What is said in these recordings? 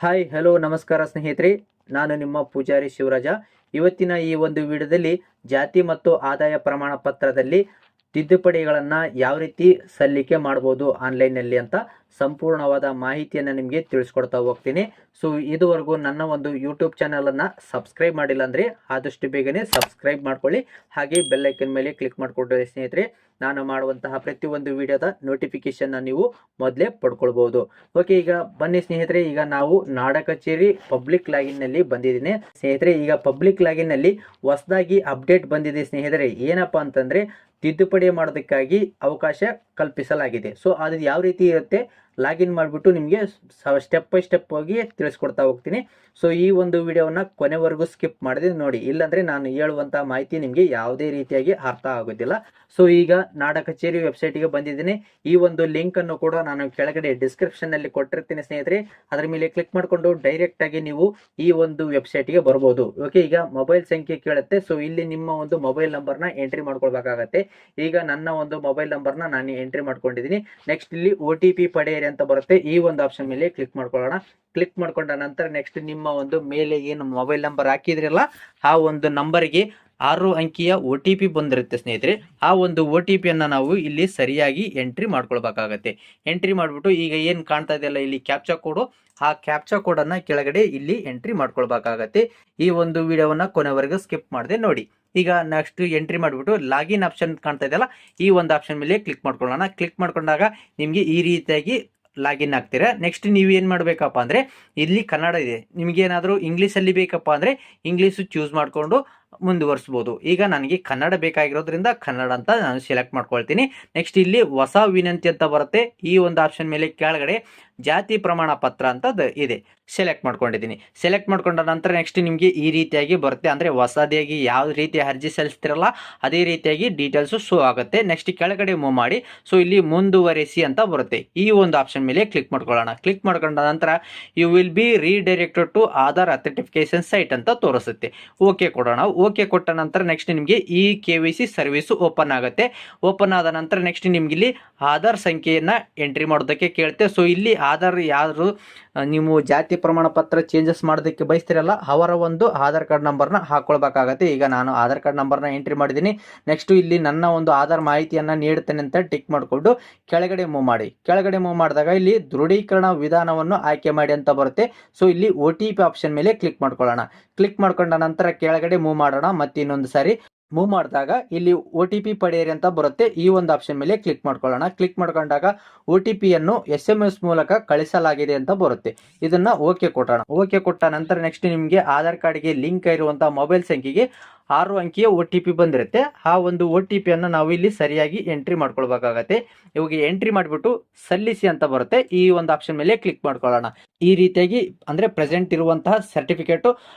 Hi hello ನಮಸ್ಕಾರ ಸ್ನೇಹಿತರೆ, ನಾನು ನಿಮ್ಮ ಪೂಜಾರಿ ಶಿವರಾಜ. ಇವತ್ತಿನ ಈ ಒಂದು ವಿಡಿಯೋದಲ್ಲಿ ಜಾತಿ ಮತ್ತು ಆದಾಯ ಪ್ರಮಾಣ ಪತ್ರದಲ್ಲಿ ತಿದ್ದುಪಡಿಗಳನ್ನು ಯಾವ ರೀತಿ ಸಲ್ಲಿಕೆ ಮಾಡ್ಬೋದು ಆನ್ಲೈನಲ್ಲಿ ಅಂತ ಸಂಪೂರ್ಣವಾದ ಮಾಹಿತಿಯನ್ನು ನಿಮಗೆ ತಿಳಿಸ್ಕೊಡ್ತಾ ಹೋಗ್ತೀನಿ. ಸೊ ಇದುವರೆಗೂ ನನ್ನ ಒಂದು ಯೂಟ್ಯೂಬ್ ಚಾನಲನ್ನು ಸಬ್ಸ್ಕ್ರೈಬ್ ಮಾಡಿಲ್ಲ ಅಂದರೆ ಆದಷ್ಟು ಬೇಗನೆ ಸಬ್ಸ್ಕ್ರೈಬ್ ಮಾಡ್ಕೊಳ್ಳಿ. ಹಾಗೆ ಬೆಲ್ಲೈಕನ್ ಮೇಲೆ ಕ್ಲಿಕ್ ಮಾಡಿಕೊಡ್ರಿ ಸ್ನೇಹಿತರೆ. ನಾನು ಮಾಡುವಂತಹ ಪ್ರತಿಯೊಂದು ವಿಡಿಯೋದ ನೋಟಿಫಿಕೇಶನ್ನ ನೀವು ಮೊದಲೇ ಪಡ್ಕೊಳ್ಬೋದು. ಓಕೆ, ಈಗ ಬನ್ನಿ ಸ್ನೇಹಿತರೆ, ಈಗ ನಾವು ನಾಡ ಕಚೇರಿ ಪಬ್ಲಿಕ್ ಲಾಗಿನ್ನಲ್ಲಿ ಬಂದಿದ್ದೀನಿ ಸ್ನೇಹಿತರೆ. ಈಗ ಪಬ್ಲಿಕ್ ಲಾಗಿನ್ನಲ್ಲಿ ಹೊಸದಾಗಿ ಅಪ್ಡೇಟ್ ಬಂದಿದೆ ಸ್ನೇಹಿತರೆ. ಏನಪ್ಪ ಅಂತಂದರೆ, ತಿದ್ದುಪಡಿ ಮಾಡೋದಕ್ಕಾಗಿ ಅವಕಾಶ ಕಲ್ಪಿಸಲಾಗಿದೆ. ಸೊ ಅದು ಯಾವ ರೀತಿ ಇರುತ್ತೆ, ಲಾಗಿನ್ ಮಾಡಿಬಿಟ್ಟು ನಿಮಗೆ ಸ್ಟೆಪ್ ಬೈ ಸ್ಟೆಪ್ ಹೋಗಿ ತಿಳಿಸ್ಕೊಡ್ತಾ ಹೋಗ್ತೀನಿ. ಸೊ ಈ ಒಂದು ವಿಡಿಯೋವನ್ನು ಕೊನೆವರೆಗೂ ಸ್ಕಿಪ್ ಮಾಡಿದೆ ನೋಡಿ, ಇಲ್ಲಾಂದರೆ ನಾನು ಹೇಳುವಂಥ ಮಾಹಿತಿ ನಿಮಗೆ ಯಾವುದೇ ರೀತಿಯಾಗಿ ಅರ್ಥ ಆಗೋದಿಲ್ಲ. ಸೊ ಈಗ ನಾಡ ಕಚೇರಿ ವೆಬ್ಸೈಟಿಗೆ ಬಂದಿದ್ದೀನಿ. ಈ ಒಂದು ಲಿಂಕನ್ನು ಕೂಡ ನಾನು ಕೆಳಗಡೆ ಡಿಸ್ಕ್ರಿಪ್ಷನ್ನಲ್ಲಿ ಕೊಟ್ಟಿರ್ತೀನಿ ಸ್ನೇಹಿತರೆ. ಅದರ ಮೇಲೆ ಕ್ಲಿಕ್ ಮಾಡಿಕೊಂಡು ಡೈರೆಕ್ಟಾಗಿ ನೀವು ಈ ಒಂದು ವೆಬ್ಸೈಟಿಗೆ ಬರ್ಬೋದು. ಓಕೆ, ಈಗ ಮೊಬೈಲ್ ಸಂಖ್ಯೆ ಕೇಳುತ್ತೆ. ಸೊ ಇಲ್ಲಿ ನಿಮ್ಮ ಒಂದು ಮೊಬೈಲ್ ನಂಬರ್ನ ಎಂಟ್ರಿ ಮಾಡ್ಕೊಳ್ಬೇಕಾಗತ್ತೆ. ಈಗ ನನ್ನ ಒಂದು ಮೊಬೈಲ್ ನಂಬರ್ನ ನಾನು ಎಂಟ್ರಿ ಮಾಡ್ಕೊಂಡಿದ್ದೀನಿ. ನೆಕ್ಸ್ಟ್ ಇಲ್ಲಿ OTP ಪಡೆಯಿರಿ ಅಂತ ಬರುತ್ತೆ. ಈ ಒಂದು ಆಪ್ಷನ್ ಮೇಲೆ ಕ್ಲಿಕ್ ಮಾಡ್ಕೊಳ್ಳೋಣ. ಕ್ಲಿಕ್ ಮಾಡ್ಕೊಂಡ ನಂತರ ನೆಕ್ಸ್ಟ್ ನಿಮ್ಮ ಒಂದು ಮೇಲೆ ಏನು ಮೊಬೈಲ್ ನಂಬರ್ ಹಾಕಿದ್ರಲ್ಲ ಆ ಒಂದು ನಂಬರ್ಗೆ 6 ಅಂಕಿಯ OTP ಬಂದಿರುತ್ತೆ ಸ್ನೇಹಿತರೆ. ಆ ಒಂದು OTP ನಾವು ಇಲ್ಲಿ ಸರಿಯಾಗಿ ಎಂಟ್ರಿ ಮಾಡ್ಕೊಳ್ಬೇಕಾಗತ್ತೆ. ಎಂಟ್ರಿ ಮಾಡಿಬಿಟ್ಟು ಈಗ ಏನು ಕಾಣ್ತಾ ಇದೆಯಲ್ಲ ಇಲ್ಲಿ ಕ್ಯಾಪ್ಚಾ ಕೋಡು, ಆ ಕ್ಯಾಪ್ಚಾ ಕೋಡನ್ನು ಕೆಳಗಡೆ ಇಲ್ಲಿ ಎಂಟ್ರಿ ಮಾಡ್ಕೊಳ್ಬೇಕಾಗತ್ತೆ. ಈ ಒಂದು ವಿಡಿಯೋವನ್ನು ಕೊನೆವರೆಗೂ ಸ್ಕಿಪ್ ಮಾಡಿದೆ ನೋಡಿ. ಈಗ ನೆಕ್ಸ್ಟ್ ಎಂಟ್ರಿ ಮಾಡಿಬಿಟ್ಟು ಲಾಗಿನ್ ಆಪ್ಷನ್ ಕಾಣ್ತಾ ಇದೆಯಲ್ಲ, ಈ ಒಂದು ಆಪ್ಷನ್ ಮೇಲೆ ಕ್ಲಿಕ್ ಮಾಡ್ಕೊಳ್ಳೋಣ. ಕ್ಲಿಕ್ ಮಾಡ್ಕೊಂಡಾಗ ನಿಮಗೆ ಈ ರೀತಿಯಾಗಿ ಲಾಗಿನ್ ಆಗ್ತೀರಾ. ನೆಕ್ಸ್ಟ್ ನೀವು ಏನು ಮಾಡಬೇಕಪ್ಪ ಅಂದರೆ, ಇಲ್ಲಿ ಕನ್ನಡ ಇದೆ, ನಿಮಗೇನಾದರೂ ಇಂಗ್ಲೀಷಲ್ಲಿ ಬೇಕಪ್ಪ ಅಂದರೆ ಇಂಗ್ಲೀಷು ಚೂಸ್ ಮಾಡಿಕೊಂಡು ಮುಂದುವರಿಸ್ಬೋದು. ಈಗ ನನಗೆ ಕನ್ನಡ ಬೇಕಾಗಿರೋದ್ರಿಂದ ಕನ್ನಡ ಅಂತ ನಾನು ಸೆಲೆಕ್ಟ್ ಮಾಡ್ಕೊಳ್ತೀನಿ. ನೆಕ್ಸ್ಟ್ ಇಲ್ಲಿ ಹೊಸ ವಿನಂತಿ ಅಂತ ಬರುತ್ತೆ. ಈ ಒಂದು ಆಪ್ಷನ್ ಮೇಲೆ ಕೆಳಗಡೆ ಜಾತಿ ಪ್ರಮಾಣ ಪತ್ರ ಅಂತ ಇದೆ, ಸೆಲೆಕ್ಟ್ ಮಾಡ್ಕೊಂಡಿದ್ದೀನಿ. ಸೆಲೆಕ್ಟ್ ಮಾಡ್ಕೊಂಡ ನಂತರ ನೆಕ್ಸ್ಟ್ ನಿಮಗೆ ಈ ರೀತಿಯಾಗಿ ಬರುತ್ತೆ. ಅಂದರೆ ಹೊಸದಾಗಿ ಯಾವ ರೀತಿ ಅರ್ಜಿ ಸಲ್ಲಿಸ್ತಿರಲ್ಲ ಅದೇ ರೀತಿಯಾಗಿ ಡೀಟೇಲ್ಸು ಶೋ ಆಗುತ್ತೆ. ನೆಕ್ಸ್ಟ್ ಕೆಳಗಡೆ ಮೂವ್ ಮಾಡಿ. ಸೊ ಇಲ್ಲಿ ಮುಂದುವರಿಸಿ ಅಂತ ಬರುತ್ತೆ. ಈ ಒಂದು ಆಪ್ಷನ್ ಮೇಲೆ ಕ್ಲಿಕ್ ಮಾಡ್ಕೊಳ್ಳೋಣ. ಕ್ಲಿಕ್ ಮಾಡ್ಕೊಂಡ ನಂತರ you will be redirected to Aadhaar authentication site ಅಂತ ತೋರಿಸುತ್ತೆ. ಓಕೆ ಕೊಡೋಣ. ಓಕೆ ಕೊಟ್ಟ ನಂತರ ನೆಕ್ಸ್ಟ್ ನಿಮಗೆ ಈ KYC ಸರ್ವಿಸು ಓಪನ್ ಆಗುತ್ತೆ. ಓಪನ್ ಆದ ನಂತರ ನೆಕ್ಸ್ಟ್ ನಿಮ್ಗೆ ಇಲ್ಲಿ ಆಧಾರ್ ಸಂಖ್ಯೆಯನ್ನು ಎಂಟ್ರಿ ಮಾಡೋದಕ್ಕೆ ಕೇಳುತ್ತೆ. ಸೊ ಇಲ್ಲಿ ಆಧಾರ್ ಯಾರು ನೀವು ಜಾತಿ ಪ್ರಮಾಣ ಪತ್ರ ಚೇಂಜಸ್ ಮಾಡೋದಕ್ಕೆ ಬಯಸ್ತಿರಲ್ಲ ಅವರ ಒಂದು ಆಧಾರ್ ಕಾರ್ಡ್ ನಂಬರ್ನ ಹಾಕೊಳ್ಬೇಕಾಗತ್ತೆ. ಈಗ ನಾನು ಆಧಾರ್ ಕಾರ್ಡ್ ನಂಬರ್ನ ಎಂಟ್ರಿ ಮಾಡಿದ್ದೀನಿ. ನೆಕ್ಸ್ಟ್ ಇಲ್ಲಿ ನನ್ನ ಒಂದು ಆಧಾರ್ ಮಾಹಿತಿಯನ್ನು ನೀಡುತ್ತೇನೆ ಅಂತ ಟಿಕ್ ಮಾಡಿಕೊಂಡು ಕೆಳಗಡೆ ಮೂವ್ ಮಾಡಿ. ಕೆಳಗಡೆ ಮೂವ್ ಮಾಡಿದಾಗ ಇಲ್ಲಿ ದೃಢೀಕರಣ ವಿಧಾನವನ್ನು ಆಯ್ಕೆ ಮಾಡಿ ಅಂತ ಬರುತ್ತೆ. ಸೊ ಇಲ್ಲಿ OTP ಆಪ್ಷನ್ ಮೇಲೆ ಕ್ಲಿಕ್ ಮಾಡ್ಕೊಳ್ಳೋಣ. ಕ್ಲಿಕ್ ಮಾಡ್ಕೊಂಡ ನಂತರ ಕೆಳಗಡೆ ಮೂವ್ ಮಾಡೋಣ. ಮತ್ತೆ ಇನ್ನೊಂದು ಸಾರಿ ಮೂವ್ ಮಾಡಿದಾಗ ಇಲ್ಲಿ OTP ಪಡೆಯಿರಿ ಅಂತ ಬರುತ್ತೆ. ಈ ಒಂದು ಆಪ್ಷನ್ ಮೇಲೆ ಕ್ಲಿಕ್ ಮಾಡ್ಕೊಳ್ಳೋಣ. ಕ್ಲಿಕ್ ಮಾಡ್ಕೊಂಡಾಗ OTPಯನ್ನು SMS ಮೂಲಕ ಕಳಿಸಲಾಗಿದೆ ಅಂತ ಬರುತ್ತೆ. ಇದನ್ನ ಓಕೆ ಕೊಟ್ಟೋಣ. ಓಕೆ ಕೊಟ್ಟ ನಂತರ ನೆಕ್ಸ್ಟ್ ನಿಮಗೆ ಆಧಾರ್ ಕಾರ್ಡ್ಗೆ ಲಿಂಕ್ ಇರುವಂಥ ಮೊಬೈಲ್ ಸಂಖ್ಯೆಗೆ 6 ಅಂಕಿಯ OTP ಬಂದಿರುತ್ತೆ. ಆ ಒಂದು OTPಯನ್ನು ನಾವು ಇಲ್ಲಿ ಸರಿಯಾಗಿ ಎಂಟ್ರಿ ಮಾಡ್ಕೊಳ್ಬೇಕಾಗತ್ತೆ. ಇವಾಗ ಎಂಟ್ರಿ ಮಾಡಿಬಿಟ್ಟು ಸಲ್ಲಿಸಿ ಅಂತ ಬರುತ್ತೆ. ಈ ಒಂದು ಆಪ್ಷನ್ ಮೇಲೆ ಕ್ಲಿಕ್ ಮಾಡ್ಕೊಳ್ಳೋಣ. ಈ ರೀತಿಯಾಗಿ ಅಂದರೆ ಪ್ರೆಸೆಂಟ್ ಇರುವಂತಹ ಸರ್ಟಿಫಿಕೇಟು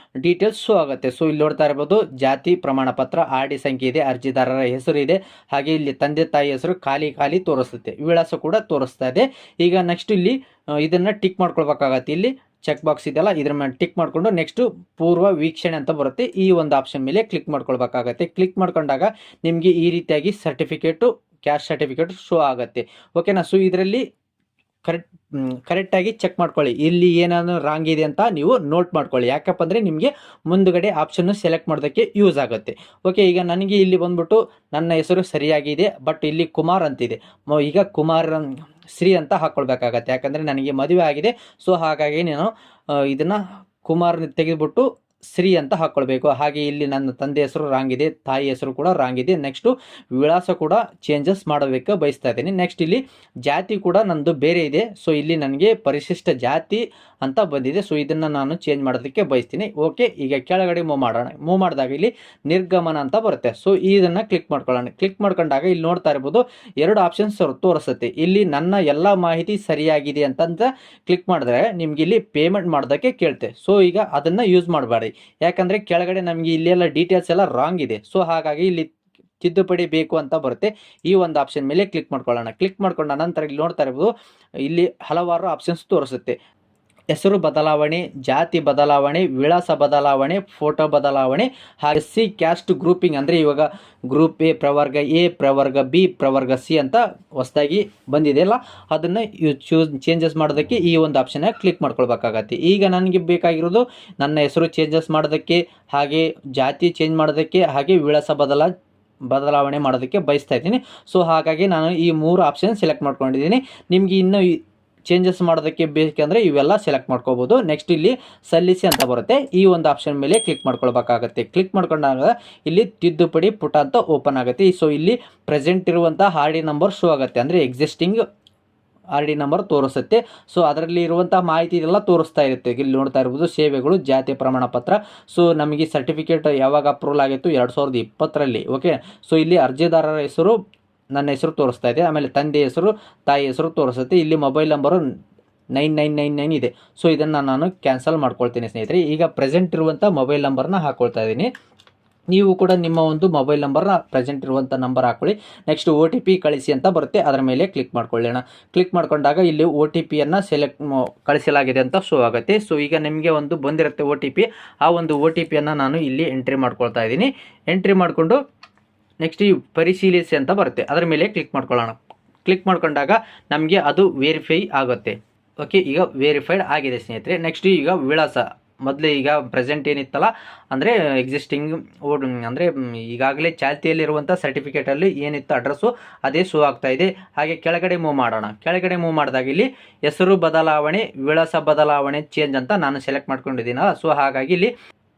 ಡೀಟೇಲ್ಸ್ ಶೋ ಆಗುತ್ತೆ. ಸೊ ಇಲ್ಲಿ ನೋಡ್ತಾ ಇರ್ಬೋದು, ಜಾತಿ ಪ್ರಮಾಣ ಪತ್ರ, RD ಸಂಖ್ಯೆ ಇದೆ, ಅರ್ಜಿದಾರರ ಹೆಸರು ಇದೆ, ಹಾಗೆ ಇಲ್ಲಿ ತಂದೆ ತಾಯಿ ಹೆಸರು ಖಾಲಿ ತೋರಿಸುತ್ತೆ, ವಿಳಾಸ ಕೂಡ ತೋರಿಸ್ತಾ ಇದೆ. ಈಗ ನೆಕ್ಸ್ಟ್ ಇಲ್ಲಿ ಇದನ್ನು ಟಿಕ್ ಮಾಡ್ಕೊಳ್ಬೇಕಾಗತ್ತೆ. ಇಲ್ಲಿ ಚೆಕ್ ಬಾಕ್ಸ್ ಇದೆಯಲ್ಲ ಇದ್ರ ಮೇಲೆ ಟಿಕ್ ಮಾಡಿಕೊಂಡು ನೆಕ್ಸ್ಟ್ ಪೂರ್ವ ವೀಕ್ಷಣೆ ಅಂತ ಬರುತ್ತೆ. ಈ ಒಂದು ಆಪ್ಷನ್ ಮೇಲೆ ಕ್ಲಿಕ್ ಮಾಡ್ಕೊಳ್ಬೇಕಾಗತ್ತೆ. ಕ್ಲಿಕ್ ಮಾಡ್ಕೊಂಡಾಗ ನಿಮಗೆ ಈ ರೀತಿಯಾಗಿ ಕ್ಯಾಸ್ಟ್ ಸರ್ಟಿಫಿಕೇಟ್ ಶೋ ಆಗುತ್ತೆ. ಓಕೆನಾ. ಸೊ ಇದರಲ್ಲಿ ಕರೆಕ್ಟಾಗಿ ಚೆಕ್ ಮಾಡ್ಕೊಳ್ಳಿ. ಇಲ್ಲಿ ಏನಾದ್ರು ರಾಂಗ್ ಇದೆ ಅಂತ ನೀವು ನೋಟ್ ಮಾಡ್ಕೊಳ್ಳಿ. ಯಾಕಪ್ಪ ಅಂದರೆ ನಿಮಗೆ ಮುಂದುಗಡೆ ಆಪ್ಷನ್ನು ಸೆಲೆಕ್ಟ್ ಮಾಡೋದಕ್ಕೆ ಯೂಸ್ ಆಗುತ್ತೆ. ಓಕೆ, ಈಗ ನನಗೆ ಇಲ್ಲಿ ಬಂದ್ಬಿಟ್ಟು ನನ್ನ ಹೆಸರು ಸರಿಯಾಗಿದೆ, ಬಟ್ ಇಲ್ಲಿ ಕುಮಾರ್ ಅಂತಿದೆ. ಈಗ ಕುಮಾರ್ ಶ್ರೀ ಅಂತ ಹಾಕ್ಕೊಳ್ಬೇಕಾಗತ್ತೆ. ಯಾಕಂದರೆ ನನಗೆ ಮದುವೆ ಆಗಿದೆ. ಸೊ ಹಾಗಾಗಿ ನಾನು ಇದನ್ನು ಕುಮಾರ್ ತೆಗೆದುಬಿಟ್ಟು ಶ್ರೀ ಅಂತ ಹಾಕ್ಕೊಳ್ಬೇಕು. ಹಾಗೆ ಇಲ್ಲಿ ನನ್ನ ತಂದೆ ಹೆಸರು ರಾಂಗ್ ಇದೆ, ತಾಯಿ ಹೆಸರು ಕೂಡ ರಾಂಗ್ ಇದೆ. ನೆಕ್ಸ್ಟು ವಿಳಾಸ ಕೂಡ ಚೇಂಜಸ್ ಮಾಡಬೇಕು ಬಯಸ್ತಾ ಇದ್ದೀನಿ. ನೆಕ್ಸ್ಟ್ ಇಲ್ಲಿ ಜಾತಿ ಕೂಡ ನಂದು ಬೇರೆ ಇದೆ. ಸೊ ಇಲ್ಲಿ ನನಗೆ ಪರಿಶಿಷ್ಟ ಜಾತಿ ಅಂತ ಬಂದಿದೆ. ಸೊ ಇದನ್ನು ನಾನು ಚೇಂಜ್ ಮಾಡೋದಕ್ಕೆ ಬಯಸ್ತೀನಿ. ಓಕೆ, ಈಗ ಕೆಳಗಡೆ ಮೂವ್ ಮಾಡೋಣ. ಮೂವ್ ಮಾಡಿದಾಗ ಇಲ್ಲಿ ನಿರ್ಗಮನ ಅಂತ ಬರುತ್ತೆ. ಸೊ ಇದನ್ನು ಕ್ಲಿಕ್ ಮಾಡ್ಕೊಳ್ಳೋಣ. ಕ್ಲಿಕ್ ಮಾಡ್ಕೊಂಡಾಗ ಇಲ್ಲಿ ನೋಡ್ತಾ ಇರ್ಬೋದು 2 ಆಪ್ಷನ್ಸ್ ತೋರಿಸುತ್ತೆ. ಇಲ್ಲಿ ನನ್ನ ಎಲ್ಲ ಮಾಹಿತಿ ಸರಿಯಾಗಿದೆ ಅಂತ ಕ್ಲಿಕ್ ಮಾಡಿದ್ರೆ ನಿಮ್ಗೆ ಇಲ್ಲಿ ಪೇಮೆಂಟ್ ಮಾಡೋದಕ್ಕೆ ಕೇಳುತ್ತೆ. ಸೊ ಈಗ ಅದನ್ನು ಯೂಸ್ ಮಾಡಬೇಡಿ. ಯಾಕಂದರೆ ಕೆಳಗಡೆ ನಮಗೆ ಇಲ್ಲೆಲ್ಲ ಡೀಟೇಲ್ಸ್ ಎಲ್ಲ ರಾಂಗ್ ಇದೆ. ಸೊ ಹಾಗಾಗಿ ಇಲ್ಲಿ ತಿದ್ದುಪಡಿ ಬೇಕು ಅಂತ ಬರುತ್ತೆ. ಈ ಒಂದು ಆಪ್ಷನ್ ಮೇಲೆ ಕ್ಲಿಕ್ ಮಾಡ್ಕೊಳ್ಳೋಣ. ಕ್ಲಿಕ್ ಮಾಡ್ಕೊಂಡ ನಂತರ ಇಲ್ಲಿ ನೋಡ್ತಾ ಇರ್ಬೋದು ಇಲ್ಲಿ ಹಲವಾರು ಆಪ್ಷನ್ಸ್ ತೋರಿಸುತ್ತೆ. ಹೆಸರು ಬದಲಾವಣೆ, ಜಾತಿ ಬದಲಾವಣೆ, ವಿಳಾಸ ಬದಲಾವಣೆ, ಫೋಟೋ ಬದಲಾವಣೆ, ಹಾಗೆ ಸಿ ಕ್ಯಾಸ್ಟ್ ಗ್ರೂಪಿಂಗ್ ಅಂದರೆ ಇವಾಗ ಗ್ರೂಪ್ ಎ ಪ್ರವರ್ಗ ಎ, ಪ್ರವರ್ಗ ಬಿ, ಪ್ರವರ್ಗ ಸಿ ಅಂತ ಹೊಸದಾಗಿ ಬಂದಿದೆಯಲ್ಲ, ಅದನ್ನು ಚೇಂಜಸ್ ಮಾಡೋದಕ್ಕೆ ಈ ಒಂದು ಆಪ್ಷನ್ನ ಕ್ಲಿಕ್ ಮಾಡ್ಕೊಳ್ಬೇಕಾಗತ್ತೆ. ಈಗ ನನಗೆ ಬೇಕಾಗಿರೋದು ನನ್ನ ಹೆಸರು ಚೇಂಜಸ್ ಮಾಡೋದಕ್ಕೆ, ಹಾಗೆ ಜಾತಿ ಚೇಂಜ್ ಮಾಡೋದಕ್ಕೆ, ಹಾಗೆ ವಿಳಾಸ ಬದಲಾವಣೆ ಮಾಡೋದಕ್ಕೆ ಬಯಸ್ತಾ ಇದ್ದೀನಿ. ಸೊ ಹಾಗಾಗಿ ನಾನು ಈ 3 ಆಪ್ಷನ್ ಸೆಲೆಕ್ಟ್ ಮಾಡ್ಕೊಂಡಿದ್ದೀನಿ. ನಿಮಗೆ ಇನ್ನೂ ಚೇಂಜಸ್ ಮಾಡೋದಕ್ಕೆ ಬೇಕಂದರೆ ಇವೆಲ್ಲ ಸೆಲೆಕ್ಟ್ ಮಾಡ್ಕೋಬೋದು. ನೆಕ್ಸ್ಟ್ ಇಲ್ಲಿ ಸಲ್ಲಿಸಿ ಅಂತ ಬರುತ್ತೆ, ಈ ಒಂದು ಆಪ್ಷನ್ ಮೇಲೆ ಕ್ಲಿಕ್ ಮಾಡ್ಕೊಳ್ಬೇಕಾಗತ್ತೆ. ಕ್ಲಿಕ್ ಮಾಡ್ಕೊಂಡಾಗ ಇಲ್ಲಿ ತಿದ್ದುಪಡಿ ಪುಟ ಅಂತ ಓಪನ್ ಆಗುತ್ತೆ. ಸೊ ಇಲ್ಲಿ ಪ್ರೆಸೆಂಟ್ ಇರುವಂಥ ಆರ್ ಡಿ ನಂಬರ್ ಶೋ ಆಗುತ್ತೆ, ಅಂದರೆ ಎಕ್ಸಿಸ್ಟಿಂಗ್ ಆರ್ ಡಿ ನಂಬರ್ ತೋರಿಸುತ್ತೆ. ಸೊ ಅದರಲ್ಲಿ ಇರುವಂಥ ಮಾಹಿತಿ ಎಲ್ಲ ತೋರಿಸ್ತಾ ಇರುತ್ತೆ. ಇಲ್ಲಿ ನೋಡ್ತಾ ಇರ್ಬೋದು ಸೇವೆಗಳು, ಜಾತಿ ಪ್ರಮಾಣ ಪತ್ರ. ಸೊ ನಮಗೆ ಸರ್ಟಿಫಿಕೇಟ್ ಯಾವಾಗ ಅಪ್ರೂವಲ್ ಆಗಿತ್ತು, 2020ರಲ್ಲಿ. ಓಕೆ, ಸೊ ಇಲ್ಲಿ ಅರ್ಜಿದಾರರ ಹೆಸರು, ನನ್ನ ಹೆಸರು ತೋರಿಸ್ತಾ ಇದೆ, ಆಮೇಲೆ ತಂದೆ ಹೆಸರು, ತಾಯಿ ಹೆಸರು ತೋರಿಸುತ್ತೆ. ಇಲ್ಲಿ ಮೊಬೈಲ್ ನಂಬರು 9999 ಇದೆ. ಸೊ ಇದನ್ನು ನಾನು ಕ್ಯಾನ್ಸಲ್ ಮಾಡ್ಕೊಳ್ತೀನಿ ಸ್ನೇಹಿತರೆ. ಈಗ ಪ್ರೆಸೆಂಟ್ ಇರುವಂಥ ಮೊಬೈಲ್ ನಂಬರ್ನ ಹಾಕ್ಕೊಳ್ತಾ ಇದ್ದೀನಿ. ನೀವು ಕೂಡ ನಿಮ್ಮ ಒಂದು ಮೊಬೈಲ್ ನಂಬರ್ನ ಪ್ರೆಸೆಂಟ್ ಇರುವಂಥ ನಂಬರ್ ಹಾಕ್ಕೊಳ್ಳಿ. ನೆಕ್ಸ್ಟ್ OTP ಕಳಿಸಿ ಅಂತ ಬರುತ್ತೆ, ಅದರ ಮೇಲೆ ಕ್ಲಿಕ್ ಮಾಡ್ಕೊಳ್ಳೋಣ. ಕ್ಲಿಕ್ ಮಾಡ್ಕೊಂಡಾಗ ಇಲ್ಲಿ OTPಯನ್ನು ಕಳಿಸಲಾಗಿದೆ ಅಂತ ಶೋ ಆಗುತ್ತೆ. ಸೊ ಈಗ ನಿಮಗೆ ಒಂದು ಬಂದಿರುತ್ತೆ OTP, ಆ ಒಂದು OTPಯನ್ನು ನಾನು ಇಲ್ಲಿ ಎಂಟ್ರಿ ಮಾಡ್ಕೊಳ್ತಾ ಇದ್ದೀನಿ. ಎಂಟ್ರಿ ಮಾಡಿಕೊಂಡು ನೆಕ್ಸ್ಟ್ ಈ ಪರಿಶೀಲಿಸಿ ಅಂತ ಬರುತ್ತೆ, ಅದರ ಮೇಲೆ ಕ್ಲಿಕ್ ಮಾಡ್ಕೊಳ್ಳೋಣ. ಕ್ಲಿಕ್ ಮಾಡ್ಕೊಂಡಾಗ ನಮಗೆ ಅದು ವೆರಿಫೈ ಆಗುತ್ತೆ. ಓಕೆ, ಈಗ ವೆರಿಫೈಡ್ ಆಗಿದೆ ಸ್ನೇಹಿತರೆ. ನೆಕ್ಸ್ಟ್ ಈಗ ವಿಳಾಸ, ಮೊದಲೇ ಈಗ ಪ್ರೆಸೆಂಟ್ ಏನಿತ್ತಲ್ಲ, ಅಂದರೆ ಎಕ್ಸಿಸ್ಟಿಂಗ್ ಅಂದರೆ ಈಗಾಗಲೇ ಚಾಲ್ತಿಯಲ್ಲಿರುವಂಥ ಸರ್ಟಿಫಿಕೇಟಲ್ಲಿ ಏನಿತ್ತು ಅಡ್ರೆಸ್ಸು ಅದೇ ಶೋ ಆಗ್ತಾ ಇದೆ. ಹಾಗೆ ಕೆಳಗಡೆ ಮೂವ್ ಮಾಡೋಣ. ಕೆಳಗಡೆ ಮೂವ್ ಮಾಡಿದಾಗ ಇಲ್ಲಿ ಹೆಸರು ಬದಲಾವಣೆ, ವಿಳಾಸ ಬದಲಾವಣೆ, ಚೇಂಜ್ ಅಂತ ನಾನು ಸೆಲೆಕ್ಟ್ ಮಾಡ್ಕೊಂಡಿದ್ದೀನಲ್ಲ. ಸೊ ಹಾಗಾಗಿ ಇಲ್ಲಿ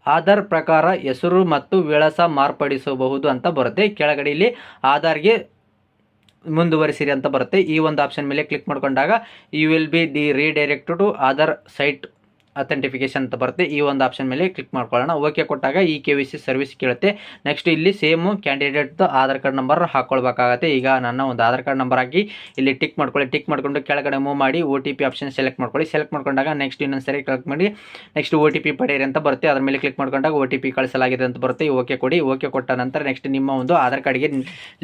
ಆಧಾರ್ ಪ್ರಕಾರ ಹೆಸರು ಮತ್ತು ವಿಳಾಸ ಮಾರ್ಪಡಿಸಬಹುದು ಅಂತ ಬರುತ್ತೆ. ಕೆಳಗಡೆ ಇಲ್ಲಿ ಆಧಾರ್ಗೆ ಮುಂದುವರಿಸಿರಿ ಅಂತ ಬರುತ್ತೆ. ಈ ಒಂದು ಆಪ್ಷನ್ ಮೇಲೆ ಕ್ಲಿಕ್ ಮಾಡ್ಕೊಂಡಾಗ you will be redirect to Aadhaar site authentication ಅಂತ ಬರುತ್ತೆ. ಈ ಒಂದು ಆಪ್ಷನ್ ಮೇಲೆ ಕ್ಲಿಕ್ ಮಾಡ್ಕೊಳ್ಳೋಣ. ಓಕೆ ಕೊಟ್ಟಾಗ ಈ KYC ಸರ್ವಿಸ್ ಕೇಳುತ್ತೆ. ನೆಕ್ಸ್ಟ್ ಇಲ್ಲಿ ಸೇಮು ಕ್ಯಾಂಡಿಡೇಟ್ದು ಆಧಾರ್ ಕಾರ್ಡ್ ನಂಬರ್ ಹಾಕ್ಕೊಳ್ಬೇಕಾಗತ್ತೆ. ಈಗ ನನ್ನ ಒಂದು ಆಧಾರ್ ಕಾರ್ಡ್ ನಂಬರ್ ಹಾಕಿ ಇಲ್ಲಿ ಟಿಕ್ ಮಾಡ್ಕೊಳ್ಳಿ. ಟಿಕ್ ಮಾಡಿಕೊಂಡು ಕೆಳಗಡೆ ಮೂವ್ ಮಾಡಿ OTP ಆಪ್ಷನ್ ಸೆಲೆಕ್ಟ್ ಮಾಡ್ಕೊಳ್ಳಿ. ಸೆಲೆಕ್ಟ್ ಮಾಡ್ಕೊಂಡಾಗ ನೆಕ್ಸ್ಟ್ ಇನ್ನೊಂದು ಸರಿ ಕ್ಲಿಕ್ ಮಾಡಿ ನೆಕ್ಸ್ಟ್ OTP ಪಡೆಯಿರಿ ಅಂತ ಬರುತ್ತೆ. ಅದರ ಮೇಲೆ ಕ್ಲಿಕ್ ಮಾಡ್ಕೊಂಡಾಗ OTP ಕಳಿಸಲಾಗಿದೆ ಅಂತ ಬರುತ್ತೆ. ಓಕೆ ಕೊಡಿ. ಓಕೆ ಕೊಟ್ಟ ನಂತರ ನೆಕ್ಸ್ಟ್ ನಿಮ್ಮ ಒಂದು ಆಧಾರ್ ಕಾರ್ಡ್ಗೆ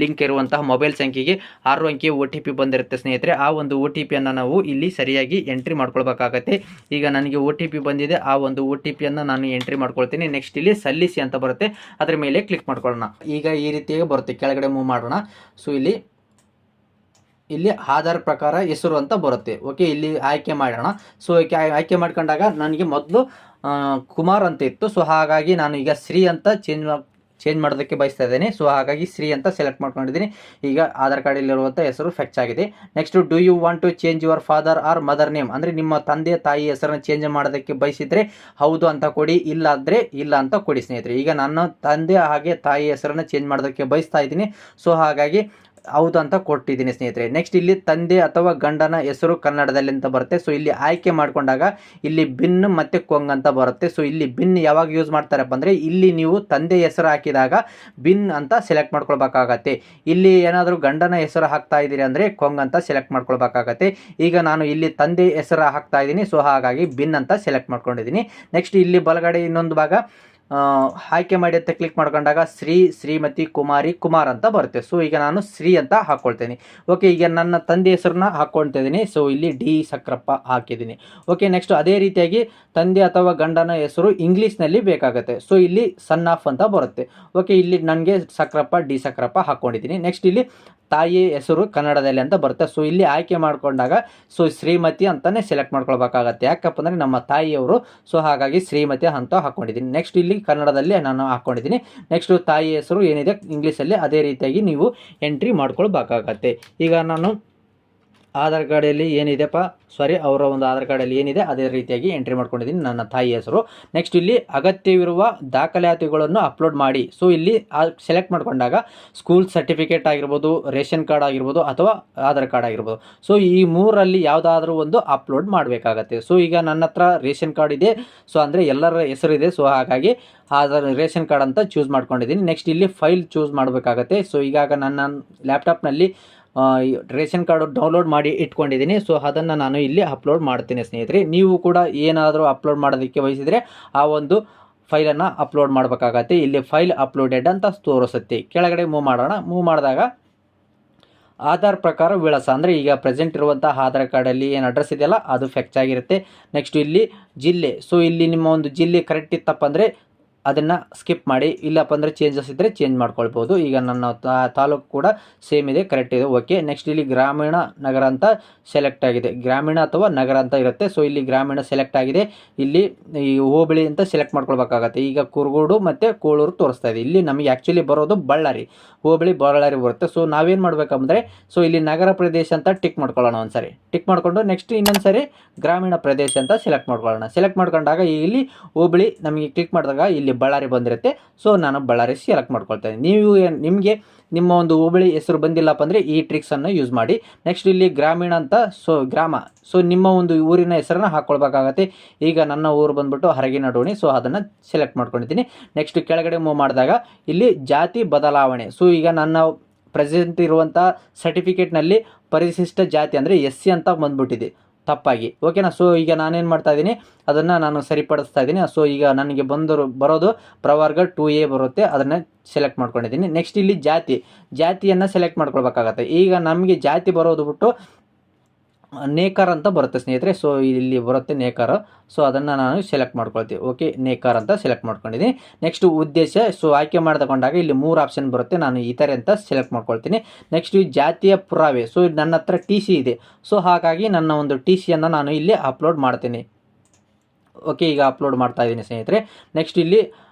ಲಿಂಕ್ ಇರುವಂತಹ ಮೊಬೈಲ್ ಸಂಖ್ಯೆಗೆ 6 ಅಂಕಿ OTP ಬಂದಿರುತ್ತೆ ಸ್ನೇಹಿತರೆ. ಆ ಒಂದು OTPಯನ್ನು ನಾವು ಇಲ್ಲಿ ಸರಿಯಾಗಿ ಎಂಟ್ರಿ ಮಾಡ್ಕೊಳ್ಬೇಕಾಗತ್ತೆ. ಈಗ ನನಗೆ OTP ಬಂದಿದೆ, ಆ ಒಂದು OTPಯನ್ನು ನಾನು ಎಂಟ್ರಿ ಮಾಡ್ಕೊಳ್ತೀನಿ. ನೆಕ್ಸ್ಟ್ ಇಲ್ಲಿ ಸಲ್ಲಿಸಿ ಅಂತ ಬರುತ್ತೆ, ಅದರ ಮೇಲೆ ಕ್ಲಿಕ್ ಮಾಡ್ಕೊಳ್ಳೋಣ. ಈಗ ಈ ರೀತಿಯಾಗಿ ಬರುತ್ತೆ. ಕೆಳಗಡೆ ಮೂವ್ ಮಾಡೋಣ. ಸೊ ಇಲ್ಲಿ ಆಧಾರ್ ಪ್ರಕಾರ ಹೆಸರು ಅಂತ ಬರುತ್ತೆ. ಓಕೆ, ಇಲ್ಲಿ ಆಯ್ಕೆ ಮಾಡೋಣ. ಸೊ ಆಯ್ಕೆ ಮಾಡ್ಕೊಂಡಾಗ ನನಗೆ ಮೊದಲು ಕುಮಾರ್ ಅಂತ ಇತ್ತು. ಸೊ ಹಾಗಾಗಿ ನಾನು ಈಗ ಶ್ರೀ ಅಂತ ಚೇಂಜ್ ಮಾಡೋದಕ್ಕೆ ಬಯಸ್ತಾ ಇದ್ದೇನೆ. ಸೊ ಹಾಗಾಗಿ ಶ್ರೀ ಅಂತ ಸೆಲೆಕ್ಟ್ ಮಾಡ್ಕೊಂಡಿದ್ದೀನಿ. ಈಗ ಆಧಾರ್ ಕಾರ್ಡಲ್ಲಿರುವಂಥ ಹೆಸರು ಫೆಚ್ ಆಗಿದೆ. Next do you want to change your father or mother name, ಅಂದರೆ ನಿಮ್ಮ ತಂದೆ ತಾಯಿ ಹೆಸರನ್ನು ಚೇಂಜ್ ಮಾಡೋದಕ್ಕೆ ಬಯಸಿದರೆ ಹೌದು ಅಂತ ಕೊಡಿ, ಇಲ್ಲಾಂದರೆ ಇಲ್ಲ ಅಂತ ಕೊಡಿ ಸ್ನೇಹಿತರೆ. ಈಗ ನನ್ನ ತಂದೆ ಹಾಗೆ ತಾಯಿ ಹೆಸರನ್ನು ಚೇಂಜ್ ಮಾಡೋದಕ್ಕೆ ಬಯಸ್ತಾ ಇದ್ದೀನಿ. ಸೊ ಹಾಗಾಗಿ ಹೌದು ಅಂತ ಕೊಟ್ಟಿದ್ದೀನಿ ಸ್ನೇಹಿತರೆ. ನೆಕ್ಸ್ಟ್ ಇಲ್ಲಿ ತಂದೆ ಅಥವಾ ಗಂಡನ ಹೆಸರು ಕನ್ನಡದಲ್ಲಿ ಅಂತ ಬರುತ್ತೆ. ಸೊ ಇಲ್ಲಿ ಆಯ್ಕೆ ಮಾಡ್ಕೊಂಡಾಗ ಇಲ್ಲಿ ಬಿನ್ ಮತ್ತು ಕೊಂಗ್ ಅಂತ ಬರುತ್ತೆ. ಸೊ ಇಲ್ಲಿ ಬಿನ್ ಯಾವಾಗ ಯೂಸ್ ಮಾಡ್ತಾರಪ್ಪ ಅಂದರೆ ಇಲ್ಲಿ ನೀವು ತಂದೆ ಹೆಸರು ಹಾಕಿದಾಗ ಬಿನ್ ಅಂತ ಸೆಲೆಕ್ಟ್ ಮಾಡ್ಕೊಳ್ಬೇಕಾಗತ್ತೆ. ಇಲ್ಲಿ ಏನಾದರೂ ಗಂಡನ ಹೆಸರು ಹಾಕ್ತಾ ಇದ್ದೀರಿ ಅಂದರೆ ಕೊಂಗ್ ಅಂತ ಸೆಲೆಕ್ಟ್ ಮಾಡ್ಕೊಳ್ಬೇಕಾಗತ್ತೆ. ಈಗ ನಾನು ಇಲ್ಲಿ ತಂದೆ ಹೆಸರು ಹಾಕ್ತಾ ಇದ್ದೀನಿ. ಸೊ ಹಾಗಾಗಿ ಬಿನ್ ಅಂತ ಸೆಲೆಕ್ಟ್ ಮಾಡ್ಕೊಂಡಿದ್ದೀನಿ. ನೆಕ್ಸ್ಟ್ ಇಲ್ಲಿ ಬಲಗಡೆ ಇನ್ನೊಂದು ಭಾಗ ಆಯ್ಕೆ ಮಾಡಿ ಅಂತ ಕ್ಲಿಕ್ ಮಾಡ್ಕೊಂಡಾಗ ಶ್ರೀ, ಶ್ರೀಮತಿ, ಕುಮಾರಿ, ಕುಮಾರ್ ಅಂತ ಬರುತ್ತೆ. ಸೊ ಈಗ ನಾನು ಶ್ರೀ ಅಂತ ಹಾಕ್ಕೊಳ್ತೇನೆ. ಓಕೆ, ಈಗ ನನ್ನ ತಂದೆ ಹೆಸರನ್ನ ಹಾಕ್ಕೊಳ್ತಾ ಇದ್ದೀನಿ. ಸೊ ಇಲ್ಲಿ ಡಿ ಸಕ್ರಪ್ಪ ಹಾಕಿದ್ದೀನಿ. ಓಕೆ, ನೆಕ್ಸ್ಟ್ ಅದೇ ರೀತಿಯಾಗಿ ತಂದೆ ಅಥವಾ ಗಂಡನ ಹೆಸರು ಇಂಗ್ಲೀಷ್ನಲ್ಲಿ ಬೇಕಾಗುತ್ತೆ. ಸೊ ಇಲ್ಲಿ ಸನ್ ಆಫ್ ಅಂತ ಬರುತ್ತೆ. ಓಕೆ, ಇಲ್ಲಿ ನನಗೆ ಸಕ್ರಪ್ಪ, ಡಿ ಸಕ್ರಪ್ಪ ಹಾಕ್ಕೊಂಡಿದ್ದೀನಿ. ನೆಕ್ಸ್ಟ್ ಇಲ್ಲಿ ತಾಯಿ ಹೆಸರು ಕನ್ನಡದಲ್ಲಿ ಅಂತ ಬರುತ್ತೆ. ಸೊ ಇಲ್ಲಿ ಆಯ್ಕೆ ಮಾಡ್ಕೊಂಡಾಗ ಸೊ ಶ್ರೀಮತಿ ಅಂತಲೇ ಸೆಲೆಕ್ಟ್ ಮಾಡ್ಕೊಳ್ಬೇಕಾಗತ್ತೆ. ಯಾಕಪ್ಪ ಅಂದರೆ ನಮ್ಮ ತಾಯಿಯವರು. ಸೊ ಹಾಗಾಗಿ ಶ್ರೀಮತಿ ಅಂತ ಹಾಕ್ಕೊಂಡಿದ್ದೀನಿ. ನೆಕ್ಸ್ಟ್ ಇಲ್ಲಿ ಕನ್ನಡದಲ್ಲಿ ನಾನು ಹಾಕ್ಕೊಂಡಿದ್ದೀನಿ. ನೆಕ್ಸ್ಟ್ ತಾಯಿ ಹೆಸರು ಏನಿದೆ ಇಂಗ್ಲೀಷಲ್ಲಿ ಅದೇ ರೀತಿಯಾಗಿ ನೀವು ಎಂಟ್ರಿ ಮಾಡ್ಕೊಳ್ಬೇಕಾಗತ್ತೆ. ಈಗ ನಾನು ಆಧಾರ್ ಕಾರ್ಡಲ್ಲಿ ಏನಿದೆಪ್ಪ ಅವರ ಒಂದು ಆಧಾರ್ ಕಾರ್ಡಲ್ಲಿ ಏನಿದೆ ಅದೇ ರೀತಿಯಾಗಿ ಎಂಟ್ರಿ ಮಾಡ್ಕೊಂಡಿದ್ದೀನಿ ನನ್ನ ತಾಯಿ ಹೆಸರು. ನೆಕ್ಸ್ಟ್ ಇಲ್ಲಿ ಅಗತ್ಯವಿರುವ ದಾಖಲಾತಿಗಳನ್ನು ಅಪ್ಲೋಡ್ ಮಾಡಿ. ಸೊ ಇಲ್ಲಿ ಸೆಲೆಕ್ಟ್ ಮಾಡ್ಕೊಂಡಾಗ ಸ್ಕೂಲ್ ಸರ್ಟಿಫಿಕೇಟ್ ಆಗಿರ್ಬೋದು, ರೇಷನ್ ಕಾರ್ಡ್ ಆಗಿರ್ಬೋದು, ಅಥವಾ ಆಧಾರ್ ಕಾರ್ಡ್ ಆಗಿರ್ಬೋದು. ಸೊ ಈ 3ರಲ್ಲಿ ಯಾವುದಾದ್ರೂ ಒಂದು ಅಪ್ಲೋಡ್ ಮಾಡಬೇಕಾಗತ್ತೆ. ಸೊ ಈಗ ನನ್ನ ಹತ್ರ ರೇಷನ್ ಕಾರ್ಡ್ ಇದೆ. ಸೊ ಅಂದರೆ ಎಲ್ಲರ ಹೆಸರಿದೆ. ಸೊ ಹಾಗಾಗಿ ರೇಷನ್ ಕಾರ್ಡ್ ಅಂತ ಚೂಸ್ ಮಾಡ್ಕೊಂಡಿದ್ದೀನಿ. ನೆಕ್ಸ್ಟ್ ಇಲ್ಲಿ ಫೈಲ್ ಚೂಸ್ ಮಾಡಬೇಕಾಗತ್ತೆ. ಸೊ ಈಗಾಗ ನನ್ನ ಲ್ಯಾಪ್ಟಾಪ್ನಲ್ಲಿ ರೇಷನ್ ಕಾರ್ಡು ಡೌನ್ಲೋಡ್ ಮಾಡಿ ಇಟ್ಕೊಂಡಿದ್ದೀನಿ. ಸೊ ಅದನ್ನು ನಾನು ಇಲ್ಲಿ ಅಪ್ಲೋಡ್ ಮಾಡ್ತೀನಿ ಸ್ನೇಹಿತರೆ. ನೀವು ಕೂಡ ಏನಾದರೂ ಅಪ್ಲೋಡ್ ಮಾಡೋದಕ್ಕೆ ಬಯಸಿದರೆ ಆ ಒಂದು ಫೈಲನ್ನು ಅಪ್ಲೋಡ್ ಮಾಡಬೇಕಾಗತ್ತೆ. ಇಲ್ಲಿ ಫೈಲ್ ಅಪ್ಲೋಡೆಡ್ ಅಂತ ತೋರಿಸುತ್ತೆ. ಕೆಳಗಡೆ ಮೂವ್ ಮಾಡೋಣ. ಮೂವ್ ಮಾಡಿದಾಗ ಆಧಾರ್ ಪ್ರಕಾರ ವಿಳಾಸ ಅಂದರೆ ಈಗ ಪ್ರೆಸೆಂಟ್ ಇರುವಂಥ ಆಧಾರ್ ಕಾರ್ಡಲ್ಲಿ ಏನು ಅಡ್ರೆಸ್ ಇದೆಯಲ್ಲ ಅದು ಫೆಕ್ಚ್ ಆಗಿರುತ್ತೆ. ನೆಕ್ಸ್ಟ್ ಇಲ್ಲಿ ಜಿಲ್ಲೆ, ಸೊ ಇಲ್ಲಿ ನಿಮ್ಮ ಒಂದು ಜಿಲ್ಲೆ ಕರೆಕ್ಟ್ ಇತ್ತಪ್ಪ ಅಂದರೆ ಅದನ್ನು ಸ್ಕಿಪ್ ಮಾಡಿ, ಇಲ್ಲಪ್ಪ ಅಂದರೆ ಚೇಂಜಸ್ ಇದ್ದರೆ ಚೇಂಜ್ ಮಾಡ್ಕೊಳ್ಬೋದು. ಈಗ ನನ್ನ ತಾಲೂಕು ಕೂಡ ಸೇಮ್ ಇದೆ, ಕರೆಕ್ಟ್ ಇದೆ, ಓಕೆ. ನೆಕ್ಸ್ಟ್ ಇಲ್ಲಿ ಗ್ರಾಮೀಣ ನಗರ ಅಂತ ಸೆಲೆಕ್ಟ್ ಆಗಿದೆ, ಗ್ರಾಮೀಣ ಅಥವಾ ನಗರ ಅಂತ ಇರುತ್ತೆ. ಸೊ ಇಲ್ಲಿ ಗ್ರಾಮೀಣ ಸೆಲೆಕ್ಟ್ ಆಗಿದೆ, ಇಲ್ಲಿ ಈ ಹೋಬಳಿ ಅಂತ ಸೆಲೆಕ್ಟ್ ಮಾಡ್ಕೊಳ್ಬೇಕಾಗತ್ತೆ. ಈಗ ಕುರುಗೋಡು ಮತ್ತು ಕೋಳೂರು ತೋರಿಸ್ತಾ ಇದೆ. ಇಲ್ಲಿ ನಮಗೆ ಆ್ಯಕ್ಚುಲಿ ಬರೋದು ಬಳ್ಳಾರಿ, ಹೋಬಳಿ ಬಳ್ಳಾರಿ ಬರುತ್ತೆ. ಸೊ ನಾವೇನು ಮಾಡಬೇಕಂದ್ರೆ, ಸೊ ಇಲ್ಲಿ ನಗರ ಪ್ರದೇಶ ಅಂತ ಟಿಕ್ ಮಾಡ್ಕೊಳ್ಳೋಣ, ಒಂದ್ಸರಿ ಟಿಕ್ ಮಾಡಿಕೊಂಡು ನೆಕ್ಸ್ಟ್ ಇನ್ನೊಂದು ಸರಿ ಗ್ರಾಮೀಣ ಪ್ರದೇಶ ಅಂತ ಸೆಲೆಕ್ಟ್ ಮಾಡ್ಕೊಳ್ಳೋಣ. ಸೆಲೆಕ್ಟ್ ಮಾಡ್ಕೊಂಡಾಗ ಇಲ್ಲಿ ಹೋಬಳಿ ನಮಗೆ ಕ್ಲಿಕ್ ಮಾಡಿದಾಗ ಇಲ್ಲಿ ಬಳ್ಳಾರಿ ಬಂದಿರುತ್ತೆ. ಸೊ ನಾನು ಬಳ್ಳಾರಿ ಸೆಲೆಕ್ಟ್ ಮಾಡ್ಕೊಳ್ತೇನೆ. ನೀವು ನಿಮಗೆ ನಿಮ್ಮ ಒಂದು ಹೋಬಳಿ ಹೆಸರು ಬಂದಿಲ್ಲಪ್ಪ ಅಂದರೆ ಈ ಟ್ರಿಕ್ಸನ್ನು ಯೂಸ್ ಮಾಡಿ. ನೆಕ್ಸ್ಟ್ ಇಲ್ಲಿ ಗ್ರಾಮೀಣ ಅಂತ, ಸೊ ಗ್ರಾಮ, ಸೊ ನಿಮ್ಮ ಒಂದು ಊರಿನ ಹೆಸರನ್ನು ಹಾಕ್ಕೊಳ್ಬೇಕಾಗತ್ತೆ. ಈಗ ನನ್ನ ಊರು ಬಂದ್ಬಿಟ್ಟು ಹರಗಿನಡೋಣಿ, ಸೊ ಅದನ್ನು ಸೆಲೆಕ್ಟ್ ಮಾಡ್ಕೊಂಡಿದ್ದೀನಿ. ನೆಕ್ಸ್ಟ್ ಕೆಳಗಡೆ ಮೂವ್ ಮಾಡಿದಾಗ ಇಲ್ಲಿ ಜಾತಿ ಬದಲಾವಣೆ, ಸೊ ಈಗ ನನ್ನ ಪ್ರೆಸೆಂಟ್ ಇರುವಂಥ ಸರ್ಟಿಫಿಕೇಟ್ನಲ್ಲಿ ಪರಿಶಿಷ್ಟ ಜಾತಿ ಅಂದರೆ SC ಅಂತ ಬಂದ್ಬಿಟ್ಟಿದೆ ತಪ್ಪಾಗಿ, ಓಕೆನಾ. ಸೊ ಈಗ ನಾನೇನು ಮಾಡ್ತಾ ಇದ್ದೀನಿ, ಅದನ್ನು ನಾನು ಸರಿಪಡಿಸ್ತಾ ಇದ್ದೀನಿ. ಸೊ ಈಗ ನನಗೆ ಬರೋದು ಪ್ರವರ್ಗ 2A ಬರುತ್ತೆ, ಅದನ್ನು ಸೆಲೆಕ್ಟ್ ಮಾಡ್ಕೊಂಡಿದ್ದೀನಿ. ನೆಕ್ಸ್ಟ್ ಇಲ್ಲಿ ಜಾತಿಯನ್ನು ಸೆಲೆಕ್ಟ್ ಮಾಡ್ಕೊಳ್ಬೇಕಾಗತ್ತೆ. ಈಗ ನಮಗೆ ಜಾತಿ ಬರೋದು ಬಿಟ್ಟು ನೇಕಾರ ಅಂತ ಬರುತ್ತೆ ಸ್ನೇಹಿತರೆ. ಸೊ ಇಲ್ಲಿ ಬರುತ್ತೆ ನೇಕಾರ, ಸೊ ಅದನ್ನು ನಾನು ಸೆಲೆಕ್ಟ್ ಮಾಡ್ಕೊಳ್ತೀವಿ, ಓಕೆ. ನೇಕಾರ ಅಂತ ಸೆಲೆಕ್ಟ್ ಮಾಡ್ಕೊಂಡಿದ್ದೀನಿ. ನೆಕ್ಸ್ಟ್ ಉದ್ದೇಶ, ಸೊ ಆಯ್ಕೆ ಮಾಡಿಕೊಂಡಾಗ ಇಲ್ಲಿ 3 ಆಪ್ಷನ್ ಬರುತ್ತೆ, ನಾನು ಇತರೆ ಅಂತ ಸೆಲೆಕ್ಟ್ ಮಾಡ್ಕೊಳ್ತೀನಿ. ನೆಕ್ಸ್ಟ್ ಈ ಜಾತಿಯ ಪುರಾವೆ, ಸೊ ನನ್ನ ಹತ್ರ TC ಇದೆ, ಸೊ ಹಾಗಾಗಿ ನನ್ನ ಒಂದು TCಯನ್ನು ನಾನು ಇಲ್ಲಿ ಅಪ್ಲೋಡ್ ಮಾಡ್ತೀನಿ, ಓಕೆ. ಈಗ ಅಪ್ಲೋಡ್ ಮಾಡ್ತಾ ಇದ್ದೀನಿ ಸ್ನೇಹಿತರೆ. ನೆಕ್ಸ್ಟ್ ಇಲ್ಲಿ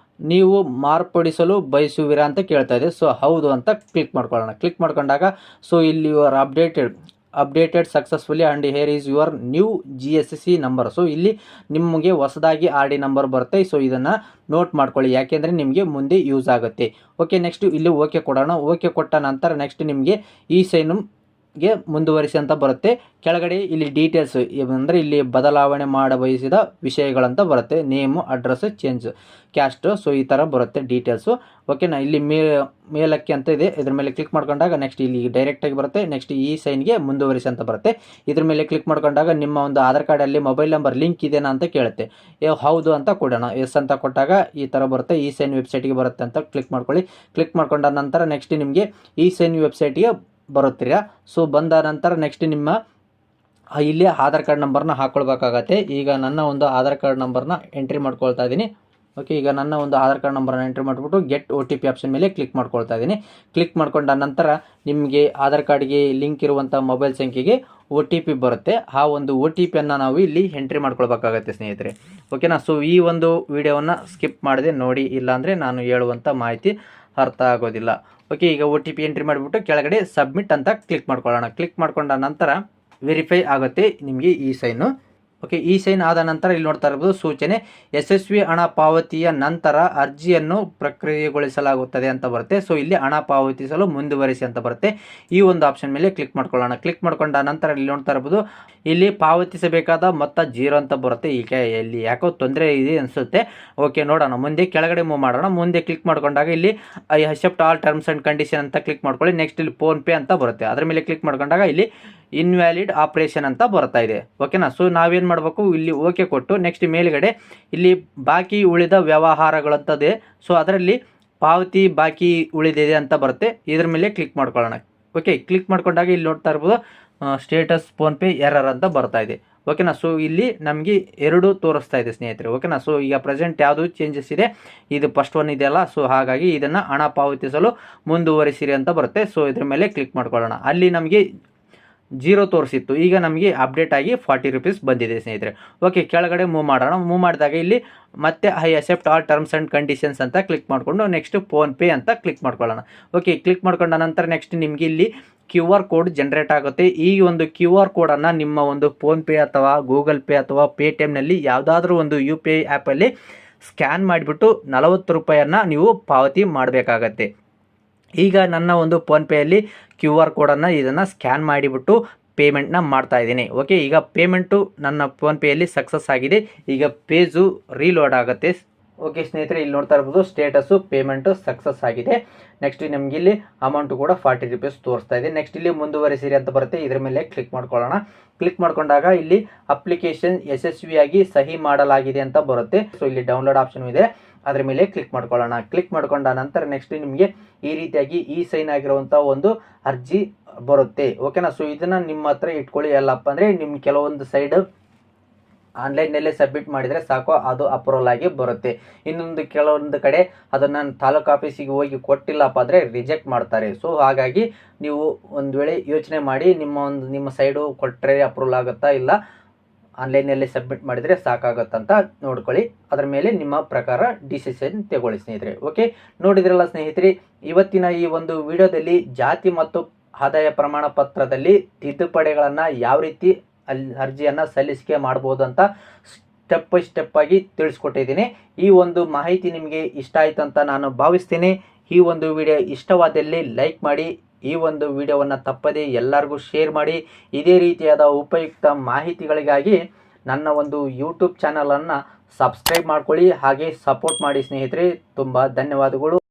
ನೀವು ಮಾರ್ಪಡಿಸಲು ಬಯಸುವಿರಾ ಅಂತ ಕೇಳ್ತಾ ಇದೆ. ಸೊ ಹೌದು ಅಂತ ಕ್ಲಿಕ್ ಮಾಡ್ಕೊಳ್ಳೋಣ. ಕ್ಲಿಕ್ ಮಾಡ್ಕೊಂಡಾಗ ಸೊ ಇಲ್ಲಿ your updated successfully and hair is your new GSC number. So ಇಲ್ಲಿ ನಿಮಗೆ ಹೊಸದಾಗಿ RD ನಂಬರ್ ಬರುತ್ತೆ. ಸೊ ಇದನ್ನು ನೋಟ್ ಮಾಡ್ಕೊಳ್ಳಿ, ಯಾಕೆಂದರೆ ನಿಮಗೆ ಮುಂದೆ ಯೂಸ್ ಆಗುತ್ತೆ, ಓಕೆ. ನೆಕ್ಸ್ಟ್ ಇಲ್ಲಿ ಓಕೆ ಕೊಡೋಣ. ಓಕೆ ಕೊಟ್ಟ ನಂತರ ನೆಕ್ಸ್ಟ್ ನಿಮಗೆ ಈ ಸೈನ್ಗೆ ಮುಂದುವರಿಸಿ ಅಂತ ಬರುತ್ತೆ. ಕೆಳಗಡೆ ಇಲ್ಲಿ ಡೀಟೇಲ್ಸ್ ಅಂದರೆ ಇಲ್ಲಿ ಬದಲಾವಣೆ ಮಾಡಬಯಸಿದ ವಿಷಯಗಳಂತ ಬರುತ್ತೆ, name, address, change, caste, so ಈ ಥರ ಬರುತ್ತೆ ಡೀಟೇಲ್ಸು, ಓಕೆನಾ. ಇಲ್ಲಿ ಮೇಲಕ್ಕೆ ಅಂತ ಇದೆ, ಇದ್ರ ಮೇಲೆ ಕ್ಲಿಕ್ ಮಾಡ್ಕೊಂಡಾಗ ನೆಕ್ಸ್ಟ್ ಇಲ್ಲಿ ಡೈರೆಕ್ಟಾಗಿ ಬರುತ್ತೆ. ನೆಕ್ಸ್ಟ್ ಈ ಸೈನ್ಗೆ ಮುಂದುವರಿಸಿ ಅಂತ ಬರುತ್ತೆ. ಇದ್ರ ಮೇಲೆ ಕ್ಲಿಕ್ ಮಾಡ್ಕೊಂಡಾಗ ನಿಮ್ಮ ಒಂದು ಆಧಾರ್ ಕಾರ್ಡಲ್ಲಿ ಮೊಬೈಲ್ ನಂಬರ್ ಲಿಂಕ್ ಇದೆನಾ ಅಂತ ಕೇಳುತ್ತೆ. ಹೌದು ಅಂತ ಕೊಡೋಣ, ಎಸ್ ಅಂತ ಕೊಟ್ಟಾಗ ಈ ಥರ ಬರುತ್ತೆ. ಈ ಸೈನ್ ವೆಬ್ಸೈಟ್ಗೆ ಬರುತ್ತೆ ಅಂತ ಕ್ಲಿಕ್ ಮಾಡ್ಕೊಳ್ಳಿ. ಕ್ಲಿಕ್ ಮಾಡ್ಕೊಂಡ ನಂತರ ನೆಕ್ಸ್ಟ್ ನಿಮಗೆ ಈ ಸೈನ್ ವೆಬ್ಸೈಟ್ಗೆ ಬರುತ್ತೀರಾ. ಸೊ ಬಂದ ನಂತರ ನೆಕ್ಸ್ಟ್ ನಿಮ್ಮ ಇಲ್ಲಿ ಆಧಾರ್ ಕಾರ್ಡ್ ನಂಬರ್ನ ಹಾಕ್ಕೊಳ್ಬೇಕಾಗತ್ತೆ. ಈಗ ನನ್ನ ಒಂದು ಆಧಾರ್ ಕಾರ್ಡ್ ನಂಬರ್ನ ಎಂಟ್ರಿ ಮಾಡ್ಕೊಳ್ತಾ ಇದ್ದೀನಿ, ಓಕೆ. ಈಗ ನನ್ನ ಒಂದು ಆಧಾರ್ ಕಾರ್ಡ್ ನಂಬರನ್ನು ಎಂಟ್ರಿ ಮಾಡಿಬಿಟ್ಟು ಗೆಟ್ OTP ಆಪ್ಷನ್ ಮೇಲೆ ಕ್ಲಿಕ್ ಮಾಡ್ಕೊಳ್ತಾ ಇದ್ದೀನಿ. ಕ್ಲಿಕ್ ಮಾಡ್ಕೊಂಡ ನಂತರ ನಿಮಗೆ ಆಧಾರ್ ಕಾರ್ಡ್ಗೆ ಲಿಂಕ್ ಇರುವಂಥ ಮೊಬೈಲ್ ಸಂಖ್ಯೆಗೆ OTP ಬರುತ್ತೆ. ಆ ಒಂದು OTPಯನ್ನು ನಾವು ಇಲ್ಲಿ ಎಂಟ್ರಿ ಮಾಡ್ಕೊಳ್ಬೇಕಾಗತ್ತೆ ಸ್ನೇಹಿತರೆ, ಓಕೆನಾ. ಸೊ ಈ ಒಂದು ವಿಡಿಯೋವನ್ನು ಸ್ಕಿಪ್ ಮಾಡದೆ ನೋಡಿ, ಇಲ್ಲಾಂದರೆ ನಾನು ಹೇಳುವಂಥ ಮಾಹಿತಿ ಅರ್ಥ ಆಗೋದಿಲ್ಲ, ಓಕೆ. ಈಗ OTP ಎಂಟ್ರಿ ಮಾಡಿಬಿಟ್ಟು ಕೆಳಗಡೆ ಸಬ್ಮಿಟ್ ಅಂತ ಕ್ಲಿಕ್ ಮಾಡ್ಕೊಳ್ಳೋಣ. ಕ್ಲಿಕ್ ಮಾಡ್ಕೊಂಡ ನಂತರ ವೆರಿಫೈ ಆಗುತ್ತೆ ನಿಮಗೆ ಈ ಸೈನು, ಓಕೆ. ಈ ಸೈನ್ ಆದ ನಂತರ ಇಲ್ಲಿ ನೋಡ್ತಾ ಇರ್ಬೋದು ಸೂಚನೆ, ಯಶಸ್ವಿ ಹಣ ಪಾವತಿಯ ನಂತರ ಅರ್ಜಿಯನ್ನು ಪ್ರಕ್ರಿಯೆಗೊಳಿಸಲಾಗುತ್ತದೆ ಅಂತ ಬರುತ್ತೆ. ಸೊ ಇಲ್ಲಿ ಹಣ ಪಾವತಿಸಲು ಮುಂದುವರಿಸಿ ಅಂತ ಬರುತ್ತೆ. ಈ ಒಂದು ಆಪ್ಷನ್ ಮೇಲೆ ಕ್ಲಿಕ್ ಮಾಡ್ಕೊಳ್ಳೋಣ. ಕ್ಲಿಕ್ ಮಾಡ್ಕೊಂಡ ನಂತರ ಇಲ್ಲಿ ನೋಡ್ತಾ ಇರ್ಬೋದು ಇಲ್ಲಿ ಪಾವತಿಸಬೇಕಾದ ಮೊತ್ತ 0 ಅಂತ ಬರುತ್ತೆ. ಈಗ ಇಲ್ಲಿ ಯಾಕೋ ತೊಂದರೆ ಇದೆ ಅನಿಸುತ್ತೆ, ಓಕೆ. ನೋಡೋಣ ಮುಂದೆ, ಕೆಳಗಡೆ ಮೂವ್ ಮಾಡೋಣ. ಮುಂದೆ ಕ್ಲಿಕ್ ಮಾಡ್ಕೊಂಡಾಗ ಇಲ್ಲಿ I accept all terms and condition ಅಂತ ಕ್ಲಿಕ್ ಮಾಡ್ಕೊಳ್ಳಿ. ನೆಕ್ಸ್ಟ್ ಇಲ್ಲಿ ಫೋನ್ಪೇ ಅಂತ ಬರುತ್ತೆ, ಅದರ ಮೇಲೆ ಕ್ಲಿಕ್ ಮಾಡ್ಕೊಂಡಾಗ ಇಲ್ಲಿ ಇನ್ವ್ಯಾಲಿಡ್ ಆಪರೇಷನ್ ಅಂತ ಬರ್ತಾ ಇದೆ, ಓಕೆನಾ. ಸೊ ನಾವೇನು ಮಾಡಬೇಕು, ಇಲ್ಲಿ ಓಕೆ ಕೊಟ್ಟು ನೆಕ್ಸ್ಟ್ ಮೇಲ್ಗಡೆ ಇಲ್ಲಿ ಬಾಕಿ ಉಳಿದ ವ್ಯವಹಾರಗಳಂತದೆ, ಸೊ ಅದರಲ್ಲಿ ಪಾವತಿ ಬಾಕಿ ಉಳಿದಿದೆ ಅಂತ ಬರುತ್ತೆ. ಇದ್ರ ಮೇಲೆ ಕ್ಲಿಕ್ ಮಾಡ್ಕೊಳ್ಳೋಣ, ಓಕೆ. ಕ್ಲಿಕ್ ಮಾಡ್ಕೊಂಡಾಗ ಇಲ್ಲಿ ನೋಡ್ತಾ ಇರ್ಬೋದು ಸ್ಟೇಟಸ್ ಫೋನ್ಪೇ ಎರರ್ ಅಂತ ಬರ್ತಾ ಇದೆ, ಓಕೆನಾ. ಸೊ ಇಲ್ಲಿ ನಮಗೆ 2 ತೋರಿಸ್ತಾ ಇದೆ ಸ್ನೇಹಿತರೆ, ಓಕೆನಾ. ಸೊ ಈಗ ಪ್ರೆಸೆಂಟ್ ಯಾವುದು ಚೇಂಜಸ್ ಇದೆ, ಇದು ಫಸ್ಟ್ ಒನ್ ಇದೆಯಲ್ಲ, ಸೊ ಹಾಗಾಗಿ ಇದನ್ನು ಹಣ ಪಾವತಿಸಲು ಮುಂದುವರಿಸಿರಿ ಅಂತ ಬರುತ್ತೆ. ಸೊ ಇದ್ರ ಮೇಲೆ ಕ್ಲಿಕ್ ಮಾಡ್ಕೊಳ್ಳೋಣ. ಅಲ್ಲಿ ನಮಗೆ 0 ತೋರಿಸಿತ್ತು, ಈಗ ನಮಗೆ ಅಪ್ಡೇಟ್ ಆಗಿ 40 ರೂಪೀಸ್ ಬಂದಿದೆ ಸ್ನೇಹಿತರೆ, ಓಕೆ. ಕೆಳಗಡೆ ಮೂವ್ ಮಾಡೋಣ. ಮೂವ್ ಮಾಡಿದಾಗ ಇಲ್ಲಿ ಮತ್ತೆ I accept all terms and conditions ಅಂತ ಕ್ಲಿಕ್ ಮಾಡಿಕೊಂಡು ನೆಕ್ಸ್ಟ್ ಫೋನ್ಪೇ ಅಂತ ಕ್ಲಿಕ್ ಮಾಡ್ಕೊಳ್ಳೋಣ, ಓಕೆ. ಕ್ಲಿಕ್ ಮಾಡ್ಕೊಂಡ ನಂತರ ನೆಕ್ಸ್ಟ್ ನಿಮಗೆ ಇಲ್ಲಿ QR ಕೋಡ್ ಜನರೇಟ್ ಆಗುತ್ತೆ. ಈ ಒಂದು QR ಕೋಡನ್ನು ನಿಮ್ಮ ಒಂದು ಫೋನ್ಪೇ ಅಥವಾ ಗೂಗಲ್ ಪೇ ಅಥವಾ ಪೇಟಿಎಮ್ನಲ್ಲಿ ಯಾವುದಾದ್ರೂ ಒಂದು UPI ಆ್ಯಪಲ್ಲಿ ಸ್ಕ್ಯಾನ್ ಮಾಡಿಬಿಟ್ಟು 40 ರೂಪಾಯಿಯನ್ನು ನೀವು ಪಾವತಿ ಮಾಡಬೇಕಾಗತ್ತೆ. ಈಗ ನನ್ನ ಒಂದು ಫೋನ್ಪೇಯಲ್ಲಿ QR ಕೋಡನ್ನು ಇದನ್ನು ಸ್ಕ್ಯಾನ್ ಮಾಡಿಬಿಟ್ಟು ಪೇಮೆಂಟ್ನ ಮಾಡ್ತಾ ಇದ್ದೀನಿ, ಓಕೆ. ಈಗ ಪೇಮೆಂಟು ನನ್ನ ಫೋನ್ಪೇಯಲ್ಲಿ ಸಕ್ಸಸ್ ಆಗಿದೆ. ಈಗ ಪೇಜು ರೀಲೋಡ್ ಆಗುತ್ತೆ, ಓಕೆ ಸ್ನೇಹಿತರೆ. ಇಲ್ಲಿ ನೋಡ್ತಾ ಇರ್ಬೋದು ಸ್ಟೇಟಸ್ಸು ಪೇಮೆಂಟು ಸಕ್ಸಸ್ ಆಗಿದೆ. ನೆಕ್ಸ್ಟ್ ನಮಗೆ ಇಲ್ಲಿ ಅಮೌಂಟು ಕೂಡ 40 ರೂಪೀಸ್ ತೋರಿಸ್ತಾ ಇದೆ. ನೆಕ್ಸ್ಟ್ ಇಲ್ಲಿ ಮುಂದುವರಿಸಿರಿ ಅಂತ ಬರುತ್ತೆ, ಇದರ ಮೇಲೆ ಕ್ಲಿಕ್ ಮಾಡ್ಕೊಳ್ಳೋಣ. ಕ್ಲಿಕ್ ಮಾಡ್ಕೊಂಡಾಗ ಇಲ್ಲಿ ಅಪ್ಲಿಕೇಶನ್ ಯಶಸ್ವಿಯಾಗಿ ಸಹಿ ಮಾಡಲಾಗಿದೆ ಅಂತ ಬರುತ್ತೆ. ಸೊ ಇಲ್ಲಿ ಡೌನ್ಲೋಡ್ ಆಪ್ಷನ್ ಇದೆ, ಅದರ ಮೇಲೆ ಕ್ಲಿಕ್ ಮಾಡ್ಕೊಳ್ಳೋಣ. ಕ್ಲಿಕ್ ಮಾಡ್ಕೊಂಡ ನಂತರ ನೆಕ್ಸ್ಟ್ ನಿಮಗೆ ಈ ರೀತಿಯಾಗಿ ಈ ಸೈನ್ ಆಗಿರುವಂಥ ಒಂದು ಅರ್ಜಿ ಬರುತ್ತೆ. ಓಕೆನಾ. ಸೊ ಇದನ್ನು ನಿಮ್ಮ ಹತ್ರ ಇಟ್ಕೊಳ್ಳಿ. ಎಲ್ಲಪ್ಪ ಅಂದರೆ ನಿಮ್ಮ ಕೆಲವೊಂದು ಸೈಡ್ ಆನ್ಲೈನ್ನಲ್ಲೇ ಸಬ್ಮಿಟ್ ಮಾಡಿದರೆ ಸಾಕು, ಅದು ಅಪ್ರೂವಲ್ ಆಗಿ ಬರುತ್ತೆ. ಇನ್ನೊಂದು ಕೆಲವೊಂದು ಕಡೆ ಅದನ್ನು ತಾಲೂಕು ಆಫೀಸಿಗೆ ಹೋಗಿ ಕೊಟ್ಟಿಲ್ಲಪ್ಪ ಅಂದರೆ ರಿಜೆಕ್ಟ್ ಮಾಡ್ತಾರೆ. ಸೊ ಹಾಗಾಗಿ ನೀವು ಒಂದು ವೇಳೆ ಯೋಚನೆ ಮಾಡಿ, ನಿಮ್ಮ ಸೈಡು ಕೊಟ್ಟರೆ ಅಪ್ರೂವಲ್ ಆಗುತ್ತಾ ಇಲ್ಲ ಆನ್ಲೈನಲ್ಲಿ ಸಬ್ಮಿಟ್ ಮಾಡಿದರೆ ಸಾಕಾಗುತ್ತಂತ ನೋಡ್ಕೊಳ್ಳಿ. ಅದರ ಮೇಲೆ ನಿಮ್ಮ ಪ್ರಕಾರ ಡಿಸಿಷನ್ ತಗೊಳ್ಳಿ ಸ್ನೇಹಿತರೆ. ಓಕೆ, ನೋಡಿದ್ರಲ್ಲ ಸ್ನೇಹಿತರೆ, ಇವತ್ತಿನ ಈ ಒಂದು ವಿಡಿಯೋದಲ್ಲಿ ಜಾತಿ ಮತ್ತು ಆದಾಯ ಪ್ರಮಾಣ ಪತ್ರದಲ್ಲಿ ತಿದ್ದುಪಡಿಗಳನ್ನು ಯಾವ ರೀತಿ ಅರ್ಜಿಯನ್ನು ಸಲ್ಲಿಸಿಕೆ ಮಾಡ್ಬೋದು ಅಂತ ಸ್ಟೆಪ್ ಬೈ ಸ್ಟೆಪ್ ಆಗಿ ತಿಳಿಸ್ಕೊಟ್ಟಿದ್ದೀನಿ. ಈ ಒಂದು ಮಾಹಿತಿ ನಿಮಗೆ ಇಷ್ಟ ಆಯ್ತು ಅಂತ ನಾನು ಭಾವಿಸ್ತೀನಿ. ಈ ಒಂದು ವಿಡಿಯೋ ಇಷ್ಟವಾದಲ್ಲಿ ಲೈಕ್ ಮಾಡಿ, ಈ ಒಂದು ವಿಡಿಯೋವನ್ನು ತಪ್ಪದೇ ಎಲ್ಲರಿಗೂ ಶೇರ್ ಮಾಡಿ. ಇದೇ ರೀತಿಯಾದ ಉಪಯುಕ್ತ ಮಾಹಿತಿಗಳಿಗಾಗಿ ನನ್ನ ಒಂದು ಯೂಟ್ಯೂಬ್ ಚಾನಲನ್ನು ಸಬ್ಸ್ಕ್ರೈಬ್ ಮಾಡ್ಕೊಳ್ಳಿ, ಹಾಗೆ ಸಪೋರ್ಟ್ ಮಾಡಿ ಸ್ನೇಹಿತರೆ. ತುಂಬ ಧನ್ಯವಾದಗಳು.